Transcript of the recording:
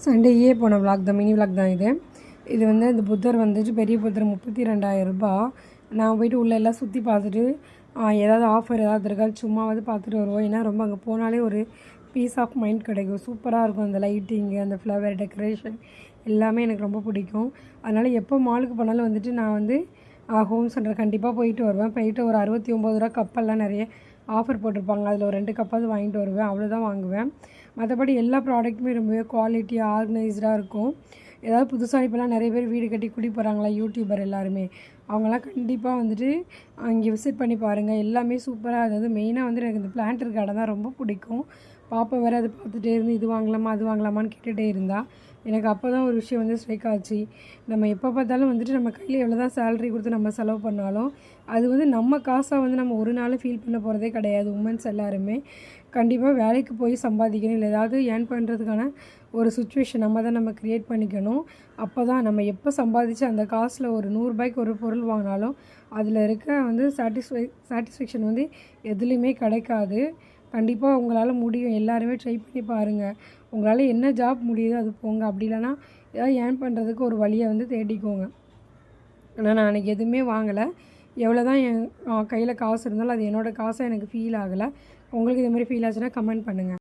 சண்டேயே போன விளாக் தான், mini vlog தான் இது. இது வந்து இந்த புத்தர் வந்துட்டு பெரிய புத்தர் 32,000 ரூபாய். நான் போய்ட்டு உள்ளே எல்லாம் சுற்றி பார்த்துட்டு ஏதாவது ஆஃபர் ஏதாவது இருக்கா சும்மாவது பார்த்துட்டு வருவோம். ஏன்னா ரொம்ப அங்கே போனாலே ஒரு பீஸ் ஆஃப் மைண்ட் கிடைக்கும். சூப்பராக இருக்கும் அந்த லைட்டிங்கு, அந்த ஃப்ளவர் டெக்கரேஷன் எல்லாமே எனக்கு ரொம்ப பிடிக்கும். அதனால் எப்போ மாலுக்கு போனாலும் வந்துட்டு நான் வந்து ஹோம் சென்டர் கண்டிப்பாக போயிட்டு வருவேன். போயிட்டு ஒரு 69 ரூபா கப்பெல்லாம் நிறைய ஆஃபர் போட்டிருப்பாங்க. அதில் ஒரு 2 கப்பாவது வாங்கிட்டு வருவேன். அவ்வளோதான் வாங்குவேன். மற்றபடி எல்லா ப்ராடக்ட்டுமே ரொம்பவே குவாலிட்டியாக ஆர்கனைஸ்டாக இருக்கும். ஏதாவது புதுசாக இப்போலாம் நிறைய பேர் வீடு கட்டி குடி போகிறாங்களா, யூடியூபர் எல்லாருமே அவங்களாம் கண்டிப்பாக வந்துட்டு இங்கே விசிட் பண்ணி பாருங்கள். எல்லாமே சூப்பராக இருந்தது. மெயினாக வந்து எனக்கு இந்த பிளான்டர் கார்டன் தான் ரொம்ப பிடிக்கும். பாப்பா வேறு அதை பார்த்துட்டே இருந்து இது வாங்கலாமா அது வாங்கலாமான்னு கேட்டுகிட்டே இருந்தா. எனக்கு அப்போ தான் ஒரு விஷயம் வந்து ஸ்ட்ரைக் ஆச்சு. நம்ம எப்போ பார்த்தாலும் வந்துட்டு நம்ம கையில் எவ்வளோ தான் சேலரி கொடுத்து நம்ம செலவு பண்ணாலும் அது வந்து நம்ம காசாக வந்து நம்ம ஒரு நாள் ஃபீல் பண்ண போகிறதே கிடையாது. உமன்ஸ் எல்லாருமே கண்டிப்பாக வேலைக்கு போய் சம்பாதிக்கணும், இல்லை ஏதாவது ஏர்ன் பண்ணுறதுக்கான ஒரு சுச்சுவேஷன் நம்ம க்ரியேட் பண்ணிக்கணும். அப்போ தான் நம்ம எப்போ சம்பாதிச்சு அந்த காசில் ஒரு 100 ரூபாய்க்கு ஒரு பொருள் வாங்கினாலும் அதில் இருக்க வந்து சாட்டிஸ்ஃபேக்ஷன் வந்து எதுலேயுமே கிடைக்காது. கண்டிப்பாக உங்களால் முடியும். எல்லாருமே ட்ரை பண்ணி பாருங்கள். உங்களால் என்ன ஜாப் முடியுதோ அது போங்க. அப்படி இல்லைனா ஏதாவது ஏர்ன் பண்ணுறதுக்கு ஒரு வழியை வந்து தேடிக்கோங்க. ஆனால் நான் அன்றைக்கி எதுவுமே வாங்கலை. எவ்வளோ தான் என் கையில் காசு இருந்தாலும் அது என்னோடய காசாக எனக்கு ஃபீல் ஆகலை. உங்களுக்கு இதே மாதிரி ஃபீல் ஆச்சுன்னா கமெண்ட் பண்ணுங்கள்.